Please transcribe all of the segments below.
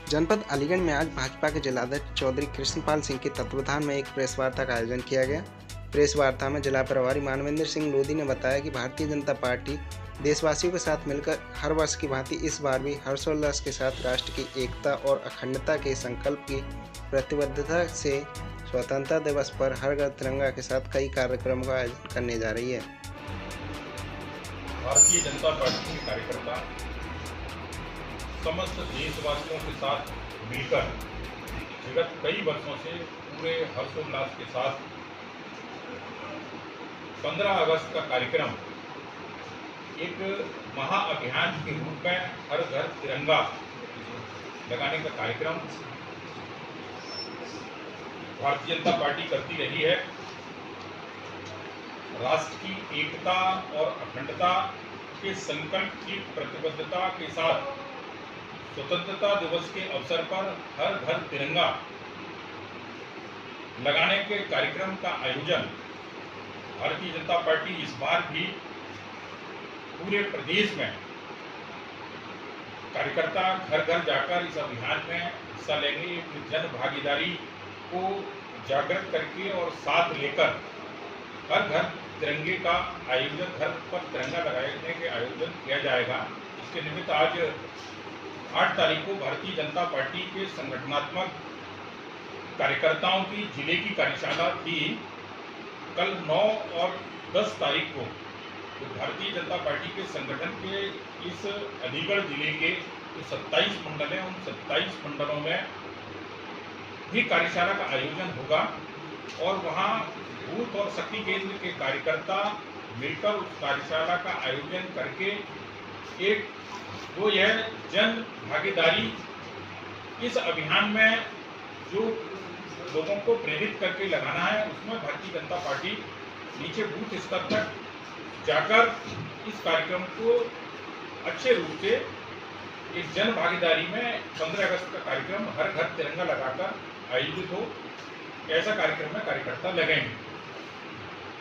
जनपद अलीगढ़ में आज भाजपा के जिलाध्यक्ष चौधरी कृष्णपाल सिंह के तत्वावधान में एक प्रेस वार्ता का आयोजन किया गया। प्रेस वार्ता में जिला प्रभारी मानवेंद्र सिंह लोधी ने बताया कि भारतीय जनता पार्टी देशवासियों के साथ मिलकर हर वर्ष की भांति इस बार भी हर्षोल्लास के साथ राष्ट्र की एकता और अखंडता के संकल्प की प्रतिबद्धता से स्वतंत्रता दिवस पर हर घर तिरंगा के साथ कई कार्यक्रमों का आयोजन करने जा रही है। भारतीय जनता पार्टी के कार्यकर्ता समस्त देशवासियों के साथ मिलकर विगत कई वर्षों से पूरे हर्षोल्लास के साथ 15 अगस्त का कार्यक्रम एक महाअभियान के रूप में हर घर तिरंगा लगाने का कार्यक्रम भारतीय जनता पार्टी करती रही है। राष्ट्र की एकता और अखंडता के संकल्प की प्रतिबद्धता के साथ स्वतंत्रता दिवस के अवसर पर हर घर तिरंगा लगाने के कार्यक्रम का आयोजन भारतीय जनता पार्टी इस बार भी पूरे प्रदेश में कार्यकर्ता घर घर जाकर इस अभियान में हिस्सा लेंगे। जन भागीदारी को जागृत करके और साथ लेकर हर घर तिरंगे का आयोजन, घर पर तिरंगा लगाने के आयोजन किया जाएगा। इसके निमित्त आज 8 तारीख को भारतीय जनता पार्टी के संगठनात्मक कार्यकर्ताओं की जिले की कार्यशाला थी। कल 9 और 10 तारीख को तो भारतीय जनता पार्टी के संगठन के इस अलीगढ़ जिले के जो 27 मंडल हैं, उन 27 मंडलों में भी कार्यशाला का आयोजन होगा और वहाँ बूथ और शक्ति केंद्र के कार्यकर्ता मिलकर उस कार्यशाला का आयोजन करके एक वो यह जन भागीदारी इस अभियान में जो लोगों को प्रेरित करके लगाना है, उसमें भारतीय जनता पार्टी नीचे बूथ स्तर तक जाकर इस कार्यक्रम को अच्छे रूप से एक जन भागीदारी में 15 अगस्त का कार्यक्रम हर घर तिरंगा लगाकर आयोजित हो, ऐसा कार्यक्रम में कार्यकर्ता लगेंगे।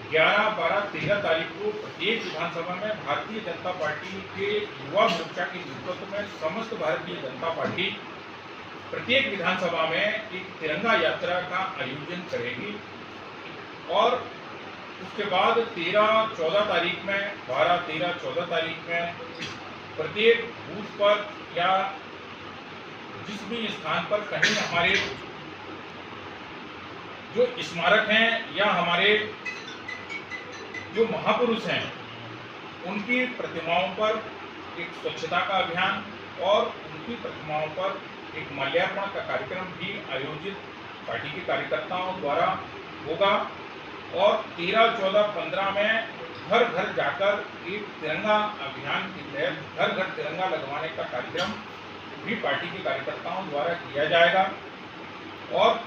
11, 12, 13 तारीख को प्रत्येक विधानसभा में भारतीय जनता पार्टी के युवा मोर्चा के नेतृत्व में समस्त भारतीय जनता पार्टी प्रत्येक विधानसभा में एक तिरंगा यात्रा का आयोजन करेगी और उसके बाद 13, 14 तारीख में 12, 13, 14 तारीख में प्रत्येक बूथ पर या जिस भी स्थान पर कहीं हमारे जो स्मारक हैं या हमारे जो महापुरुष हैं उनकी प्रतिमाओं पर एक स्वच्छता का अभियान और उनकी प्रतिमाओं पर एक माल्यार्पण का कार्यक्रम भी आयोजित पार्टी के कार्यकर्ताओं द्वारा होगा और 13, 14, 15 में घर घर जाकर एक तिरंगा अभियान के तहत घर घर तिरंगा लगवाने का कार्यक्रम भी पार्टी के कार्यकर्ताओं द्वारा किया जाएगा। और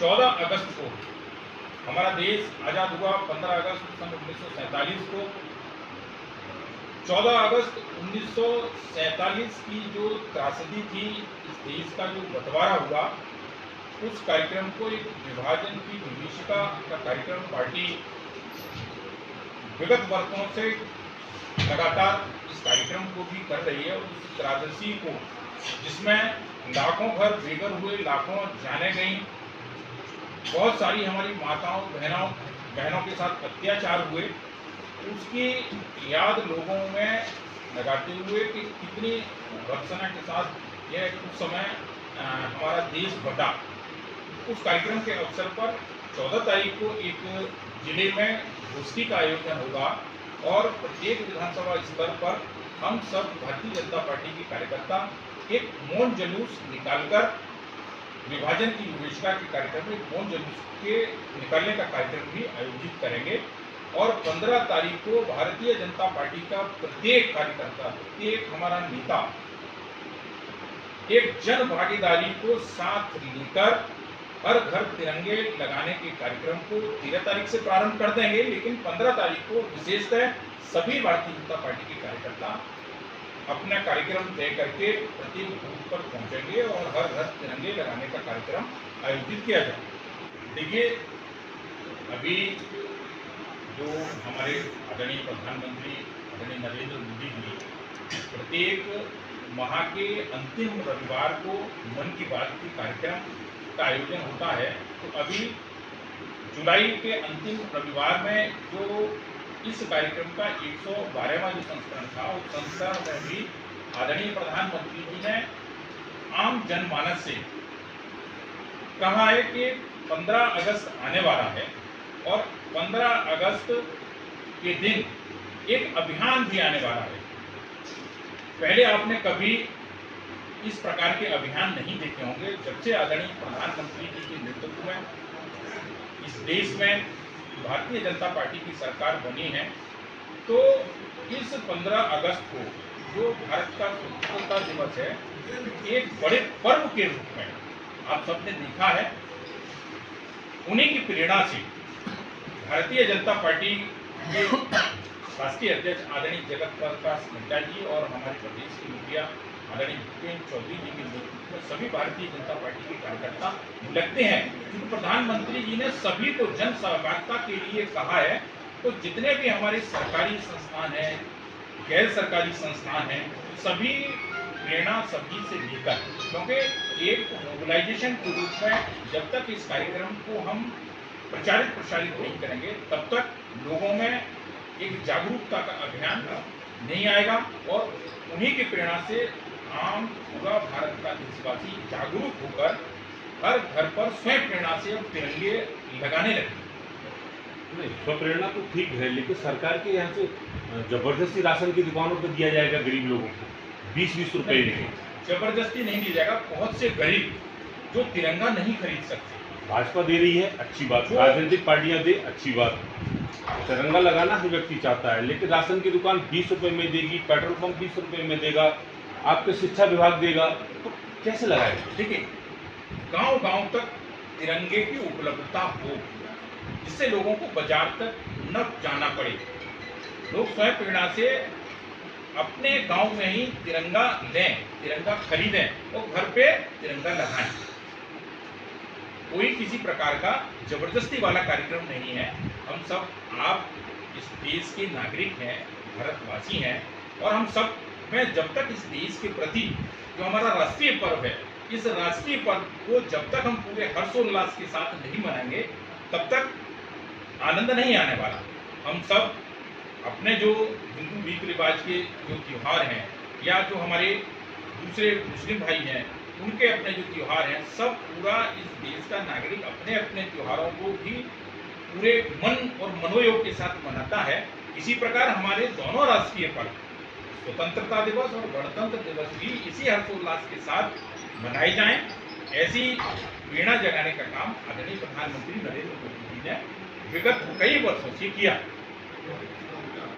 14 अगस्त को हमारा देश आज़ाद हुआ। 15 अगस्त सन 1947 को 14 अगस्त 1947 की जो त्रासदी थी, इस देश का जो बंटवारा हुआ, उस कार्यक्रम को एक विभाजन की विभीषिका का कार्यक्रम पार्टी विगत वर्षों से लगातार इस कार्यक्रम को भी कर रही है। उस त्रासदी को जिसमें लाखों घर बेघर हुए, लाखों जाने गई, बहुत सारी हमारी माताओं बहनों के साथ अत्याचार हुए, उसकी याद लोगों में लगाते हुए कि कितनी भर्त्सना के साथ यह उस समय हमारा देश बटा। उस कार्यक्रम के अवसर पर 14 तारीख को एक जिले में गोष्ठी का आयोजन होगा और प्रत्येक विधानसभा स्तर पर हम सब भारतीय जनता पार्टी के कार्यकर्ता एक मौन जुलूस निकालकर विभाजन की विभीषिका के कार्यक्रम में मौन जुलूस के निकालने का कार्यक्रम भी आयोजित करेंगे। और 15 तारीख को भारतीय जनता पार्टी का प्रत्येक कार्यकर्ता, प्रत्येक हमारा नेता एक जन भागीदारी को साथ लेकर हर घर तिरंगे लगाने के कार्यक्रम को 13 तारीख से प्रारंभ कर देंगे, लेकिन 15 तारीख को विशेषतः सभी भारतीय जनता पार्टी के कार्यकर्ता अपना कार्यक्रम तय करके प्रत्येक बूथ पर पहुंचेंगे और हर घर तिरंगे लगाने का कार्यक्रम आयोजित किया जाएगा। देखिए, अभी जो हमारे आदरणीय प्रधानमंत्री आदरणीय नरेंद्र मोदी जी प्रत्येक माह के अंतिम रविवार को मन की बात की कार्यक्रम का आयोजन होता है, तो अभी जुलाई के अंतिम रविवार में जो इस कार्यक्रम का 112वां जो संस्करण था, उस संस्करण में भी आदरणीय प्रधानमंत्री जी ने आम जनमानस से कहा है कि 15 अगस्त आने वाला है और 15 अगस्त के दिन एक अभियान भी आने वाला है। पहले आपने कभी इस प्रकार के अभियान नहीं देखे होंगे। जब से आदरणीय प्रधानमंत्री जी के नेतृत्व में इस देश में भारतीय जनता पार्टी की सरकार बनी है, तो इस 15 अगस्त को जो भारत का स्वतंत्रता दिवस है, एक बड़े पर्व के रूप में आप सबने देखा है। उन्हीं की प्रेरणा से भारतीय जनता पार्टी के राष्ट्रीय अध्यक्ष आदरणीय जगत प्रकाश नड्डा जी और हमारे प्रदेश के मुखिया आदरणीय भूपेंद्र चौधरी जी के नेतृत्व में सभी भारतीय जनता पार्टी के कार्यकर्ता लगते हैं। क्योंकि प्रधानमंत्री जी ने सभी को जन सहभागिता के लिए कहा है, तो जितने भी हमारे सरकारी संस्थान हैं, गैर सरकारी संस्थान हैं, सभी प्रेरणा सभी से लेकर, क्योंकि एक मोबिलाइजेशन के रूप में जब तक इस कार्यक्रम को हम प्रचारित प्रसारित नहीं करेंगे, तब तक लोगों में एक जागरूकता का अभियान नहीं आएगा। और उन्हीं की प्रेरणा से आम पूरा भारत का देशवासी जागरूक होकर हर घर पर स्वयं प्रेरणा से अब तिरंगे लगाने लगे। नहीं, स्वप्रेरणा तो ठीक है, लेकिन सरकार के यहाँ से जबरदस्ती राशन की दुकानों पर दिया जाएगा गरीब लोगों को 20-20 रुपए में। जबरदस्ती नहीं दी जाएगा। बहुत से गरीब जो तिरंगा नहीं खरीद सकते, भाजपा दे रही है, अच्छी बात, राजनीतिक पार्टियां दे, अच्छी बात। तिरंगा लगाना हर व्यक्ति चाहता है, लेकिन राशन की दुकान 20 रुपए में देगी, पेट्रोल पंप 20 रुपए में देगा, आपके शिक्षा विभाग देगा, तो कैसे लगाएगा? देखिए, गांव-गांव तक तिरंगे की उपलब्धता हो, जिससे लोगों को बाजार तक न जाना पड़े। लोग स्वयं प्रेरणा से अपने गांव में ही तिरंगा लें, तिरंगा खरीदें और घर पे तिरंगा लगाएं। कोई किसी प्रकार का जबरदस्ती वाला कार्यक्रम नहीं है। हम सब, आप इस देश के नागरिक हैं, भारतवासी हैं, और हम सब में जब तक इस देश के प्रति जो हमारा राष्ट्रीय पर्व है, इस राष्ट्रीय पर्व को जब तक हम पूरे हर्षोल्लास के साथ नहीं मनाएंगे, तब तक आनंद नहीं आने वाला। हम सब अपने जो हिंदू रीति रिवाज के जो त्योहार हैं, या जो हमारे दूसरे मुस्लिम भाई हैं, उनके अपने जो त्योहार हैं, सब पूरा इस देश का नागरिक अपने अपने त्योहारों को भी पूरे मन और मनोयोग के साथ मनाता है। इसी प्रकार हमारे दोनों राष्ट्रीय पर्व, स्वतंत्रता दिवस और गणतंत्र दिवस भी इसी हर्षोल्लास के साथ मनाए जाएं। ऐसी प्रेरणा जगाने का काम आदरणीय प्रधानमंत्री नरेंद्र मोदी जी ने विगत कई वर्षों से किया।